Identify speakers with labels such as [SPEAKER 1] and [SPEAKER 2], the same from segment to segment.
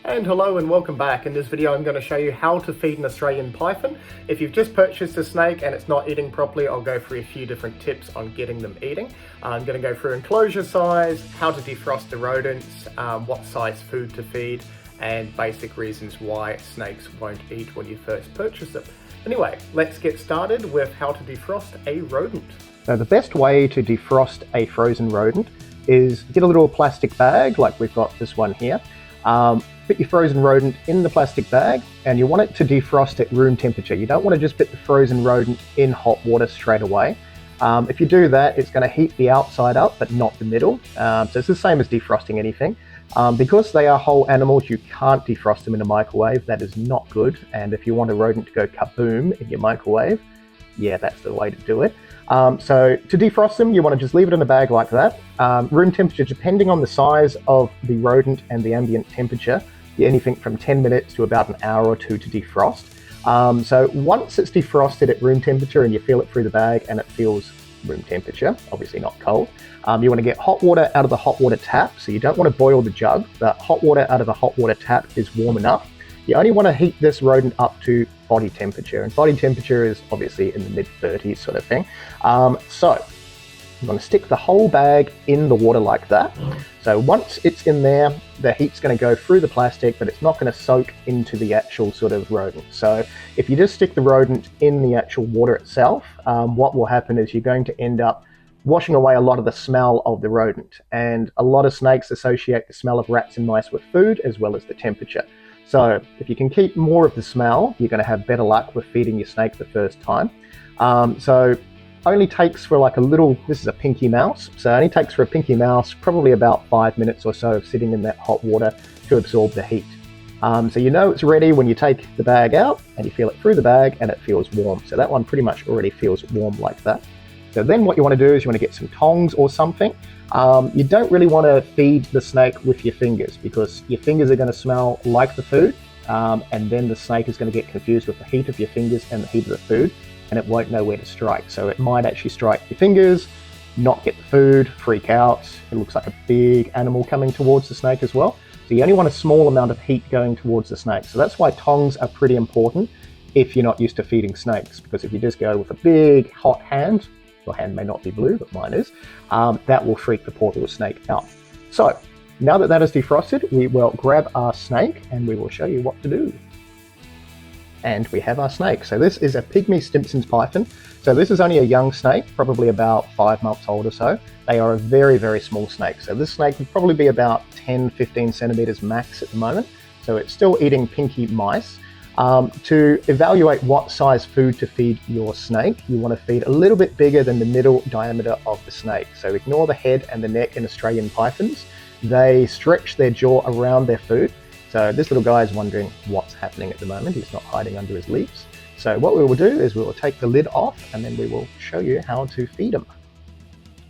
[SPEAKER 1] And hello and welcome back. In this video I'm going to show you how to feed an Australian python. If you've just purchased a snake and it's not eating properly, I'll go through a few different tips on getting them eating. I'm going to go through enclosure size, how to defrost the rodents, what size food to feed, and basic reasons why snakes won't eat when you first purchase them. Anyway, let's get started with how to defrost a rodent.
[SPEAKER 2] So the best way to defrost a frozen rodent is get a little plastic bag like we've got this one here. Put your frozen rodent in the plastic bag and you want it to defrost at room temperature. You don't want to just put the frozen rodent in hot water straight away. If you do that, it's going to heat the outside up but not the middle. So it's the same as defrosting anything. Because they are whole animals, you can't defrost them in a microwave. That is not good. And if you want a rodent to go kaboom in your microwave, yeah, that's the way to do it. So to defrost them, you want to just leave it in a bag like that. Room temperature, depending on the size of the rodent and the ambient temperature, anything from 10 minutes to about an hour or two to defrost. So once it's defrosted at room temperature and you feel it through the bag and it feels room temperature, obviously not cold, you want to get hot water out of the hot water tap. So you don't want to boil the jug. The hot water out of the hot water tap is warm enough. You only want to heat this rodent up to body temperature, and body temperature is obviously in the mid-30s sort of thing. So you want to stick the whole bag in the water like that. So once it's in there, the heat's going to go through the plastic, but it's not going to soak into the actual sort of rodent. So if you just stick the rodent in the actual water itself, what will happen is you're going to end up washing away a lot of the smell of the rodent. And a lot of snakes associate the smell of rats and mice with food as well as the temperature. So if you can keep more of the smell, you're going to have better luck with feeding your snake the first time. So only takes for like a little, this is a pinky mouse, so it only takes for a pinky mouse probably about 5 minutes or so of sitting in that hot water to absorb the heat. So you know it's ready when you take the bag out and you feel it through the bag and it feels warm. So that one pretty much already feels warm like that. So then what you want to do is you want to get some tongs or something. You don't really want to feed the snake with your fingers because your fingers are going to smell like the food, and then the snake is going to get confused with the heat of your fingers and the heat of the food, and it won't know where to strike. So it might actually strike your fingers, not get the food, freak out. It looks like a big animal coming towards the snake as well. So you only want a small amount of heat going towards the snake. So that's why tongs are pretty important if you're not used to feeding snakes, because if you just go with a big hot hand, your hand may not be blue, but mine is, that will freak the poor little snake out. So now that that is defrosted, we will grab our snake and we will show you what to do. And we have our snake. So this is a Pygmy Stimpson's python. So this is only a young snake, probably about 5 months old or so. They are a very, very small snake. So this snake would probably be about 10-15 centimeters max at the moment. So it's still eating pinky mice. To evaluate what size food to feed your snake, you want to feed a little bit bigger than the middle diameter of the snake. So ignore the head and the neck in Australian pythons. They stretch their jaw around their food. So this little guy is wondering what's happening at the moment. He's not hiding under his leaves. So what we will do is we will take the lid off and then we will show you how to feed him.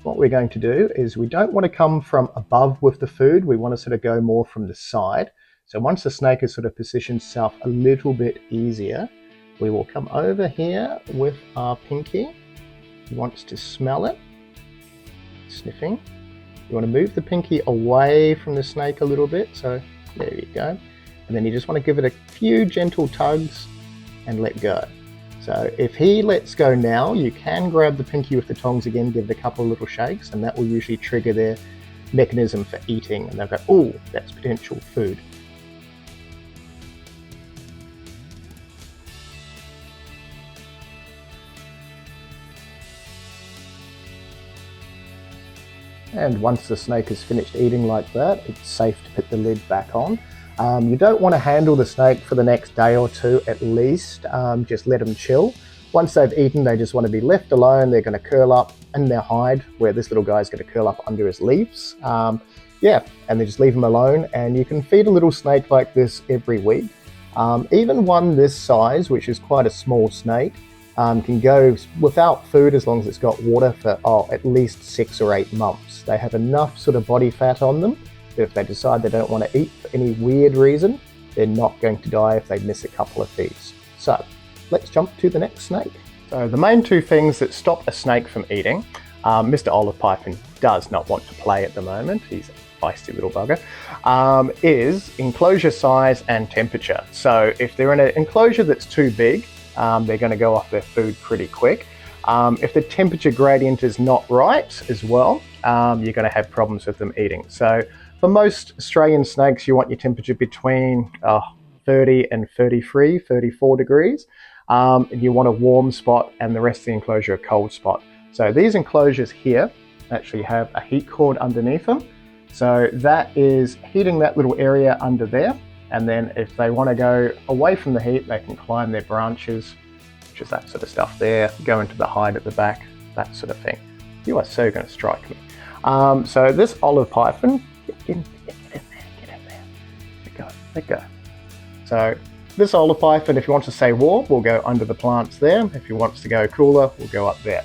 [SPEAKER 2] What we're going to do is we don't want to come from above with the food. We want to sort of go more from the side. So once the snake has sort of positioned itself a little bit easier, we will come over here with our pinky. He wants to smell it, sniffing. You want to move the pinky away from the snake a little bit. So there you go. And then you just want to give it a few gentle tugs and let go. So if he lets go now, you can grab the pinky with the tongs again, give it a couple of little shakes, and that will usually trigger their mechanism for eating. And they'll go, oh, that's potential food. And once the snake is finished eating like that, it's safe to put the lid back on. You don't want to handle the snake for the next day or two at least. Just let them chill. Once they've eaten, they just want to be left alone. They're going to curl up in their hide, where this little guy's going to curl up under his leaves. Yeah, and then just leave them alone. And you can feed a little snake like this every week. Even one this size, which is quite a small snake, can go without food as long as it's got water for at least 6 or 8 months. They have enough sort of body fat on them that if they decide they don't want to eat for any weird reason, they're not going to die if they miss a couple of feeds. So let's jump to the next snake. So the main two things that stop a snake from eating, Mr. Olive Python does not want to play at the moment. He's feisty little bugger, is enclosure size and temperature. So if they're in an enclosure that's too big, they're going to go off their food pretty quick. If the temperature gradient is not right as well, you're going to have problems with them eating. So for most Australian snakes, you want your temperature between 30 and 33, 34 degrees. And you want a warm spot and the rest of the enclosure a cold spot. So these enclosures here actually have a heat cord underneath them. So that is heating that little area under there. And then if they want to go away from the heat, they can climb their branches, which is that sort of stuff there, go into the hide at the back, that sort of thing. You are so going to strike me. So this olive python, get in there. Let go. So this olive python, if he wants to stay warm, will go under the plants there. If he wants to go cooler, we'll go up there.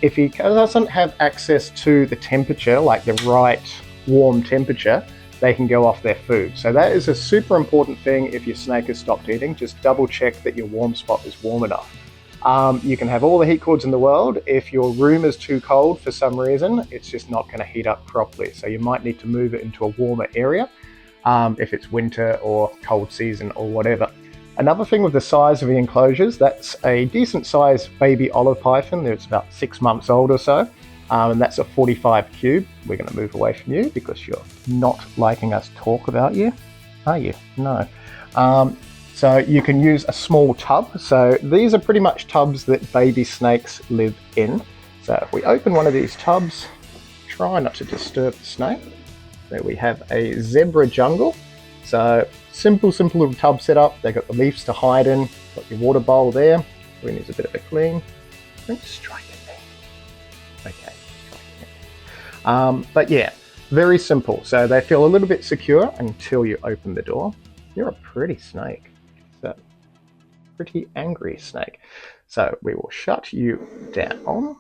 [SPEAKER 2] If he doesn't have access to the temperature, like the right warm temperature, they can go off their food. So that is a super important thing. If your snake has stopped eating, just double check that your warm spot is warm enough. You can have all the heat cords in the world. If your room is too cold for some reason, it's just not going to heat up properly. So you might need to move it into a warmer area if it's winter or cold season or whatever. Another thing with the size of the enclosures, that's a decent sized baby olive python. It's about 6 months old or so. And that's a 45 cube. We're going to move away from you because you're not liking us talk about you, are you? No. So you can use a small tub. So these are pretty much tubs that baby snakes live in. So if we open one of these tubs, try not to disturb the snake. There we have a zebra jungle. So simple little tub setup. They've got the leaves to hide in. Got your water bowl there. We need a bit of a clean. Don't strike at me. Okay. But yeah, very simple. So they feel a little bit secure until you open the door. You're a pretty snake. So pretty angry snake. So we will shut you down.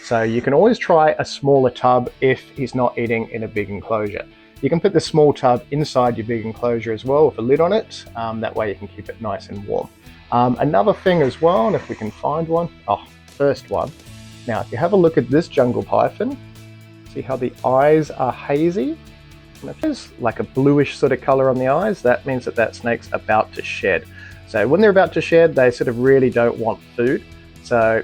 [SPEAKER 2] So you can always try a smaller tub if he's not eating in a big enclosure. You can put the small tub inside your big enclosure as well with a lid on it. That way you can keep it nice and warm. Another thing as well, and if we can find one, first one. Now, if you have a look at this jungle python, see how the eyes are hazy? And if there's like a bluish sort of color on the eyes, that means that that snake's about to shed. So when they're about to shed, they sort of really don't want food. So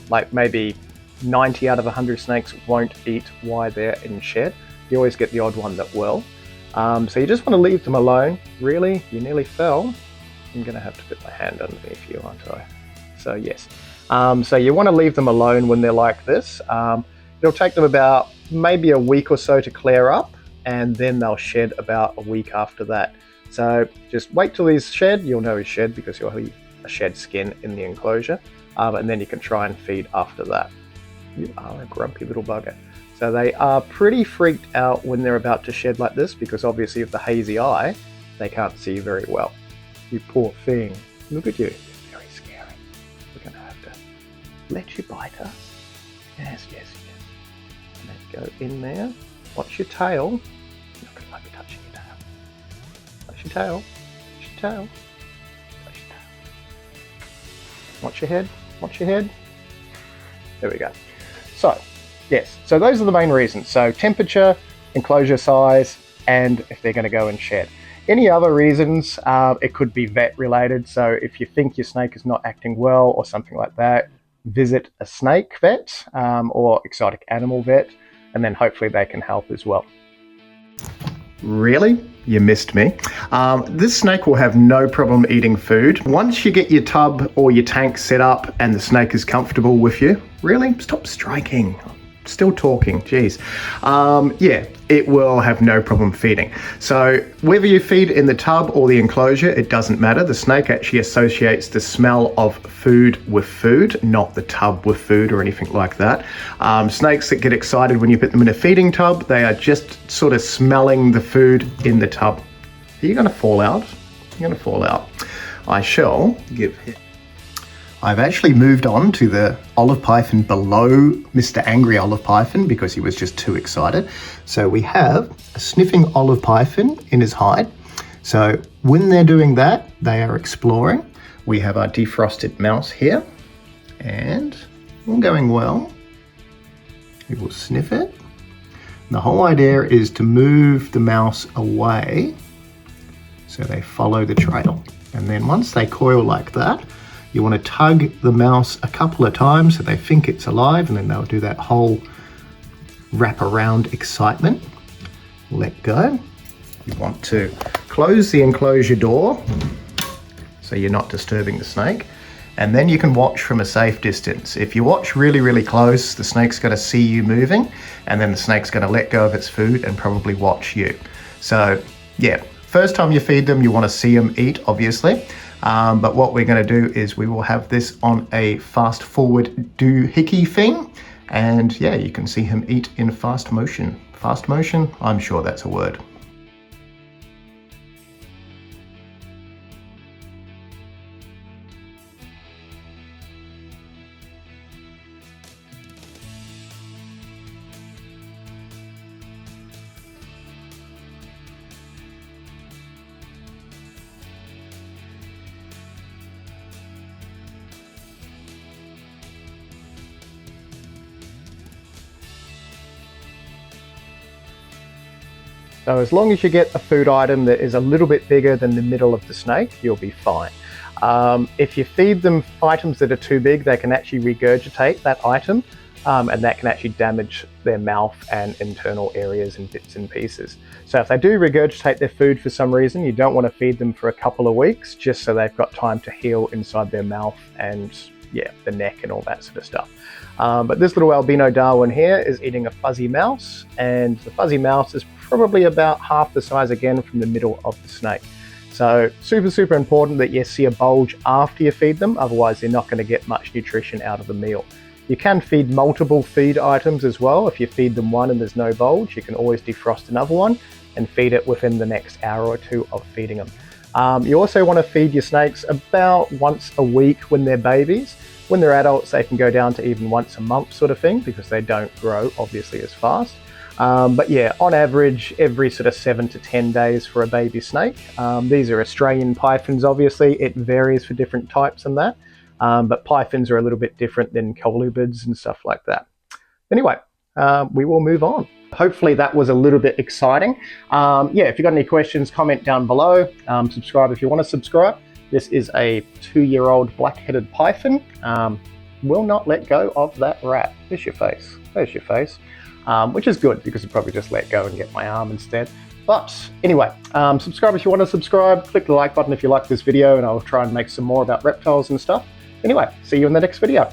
[SPEAKER 2] like maybe 90 out of 100 snakes won't eat while they're in shed. You always get the odd one that will. So you just want to leave them alone. Really? You nearly fell. I'm going to have to put my hand underneath you, aren't I? So yes. So you want to leave them alone when they're like this. It'll take them about maybe a week or so to clear up, and then they'll shed about a week after that. So just wait till he's shed. You'll know he's shed because you'll have a shed skin in the enclosure, and then you can try and feed after that. You are a grumpy little bugger. So they are pretty freaked out when they're about to shed like this because obviously of the hazy eye, they can't see very well. You poor thing. Look at you. You're very scary. We're going to have to let you bite us. Yes. Let's go in there. Watch your tail. You're not going to like me touching your tail. Watch your tail. Watch your tail. Watch your tail. Watch your head. Watch your head. There we go. So, yes. So those are the main reasons. So temperature, enclosure size, and if they're going to go and shed. Any other reasons, it could be vet related. So if you think your snake is not acting well or something like that, visit a snake vet or exotic animal vet, and then hopefully they can help as well. Really? You missed me. This snake will have no problem eating food. Once you get your tub or your tank set up and the snake is comfortable with you, really? Stop striking. Still talking, geez. Yeah, it will have no problem feeding. So whether you feed in the tub or the enclosure, it doesn't matter. The snake actually associates the smell of food with food, not the tub with food or anything like that. Snakes that get excited when you put them in a feeding tub, they are just sort of smelling the food in the tub. Are you going to fall out? You're going to fall out. I shall give him. I've actually moved on to the olive python below Mr. Angry Olive Python because he was just too excited. So we have a sniffing olive python in his hide. So when they're doing that, they are exploring. We have our defrosted mouse here and all going well. He will sniff it. The whole idea is to move the mouse away so they follow the trail. And then once they coil like that, you want to tug the mouse a couple of times so they think it's alive, and then they'll do that whole wrap around excitement. Let go. You want to close the enclosure door so you're not disturbing the snake. And then you can watch from a safe distance. If you watch really, really close, the snake's going to see you moving, and then the snake's going to let go of its food and probably watch you. So yeah, first time you feed them, you want to see them eat, obviously. But what we're going to do is we will have this on a fast forward doohickey thing. And yeah, you can see him eat in fast motion. Fast motion? I'm sure that's a word.
[SPEAKER 1] So as long as you get a food item that is a little bit bigger than the middle of the snake, you'll be fine. If you feed them items that are too big, they can actually regurgitate that item, and that can actually damage their mouth and internal areas in bits and pieces. So if they do regurgitate their food for some reason, you don't want to feed them for a couple of weeks, just so they've got time to heal inside their mouth and yeah, the neck and all that sort of stuff. But this little albino Darwin here is eating a fuzzy mouse, and the fuzzy mouse is probably about half the size again from the middle of the snake. So super important that you see a bulge after you feed them, otherwise they're not going to get much nutrition out of the meal. You can feed multiple feed items as well. If you feed them one and there's no bulge, you can always defrost another one and feed it within the next hour or two of feeding them. You also want to feed your snakes about once a week when they're babies. When they're adults, they can go down to even once a month sort of thing, because they don't grow obviously as fast. But yeah, on average, every sort of 7 to 10 days for a baby snake. These are Australian pythons, obviously. It varies for different types and that. But pythons are a little bit different than colubrids and stuff like that. Anyway, we will move on. Hopefully that was a little bit exciting. Yeah, if you've got any questions, comment down below. Subscribe if you want to subscribe. This is a 2-year-old black-headed python. Will not let go of that rat. There's your face. There's your face. Which is good, because it probably just let go and get my arm instead. But anyway, subscribe if you want to subscribe. Click the like button if you like this video, and I'll try and make some more about reptiles and stuff. Anyway, see you in the next video.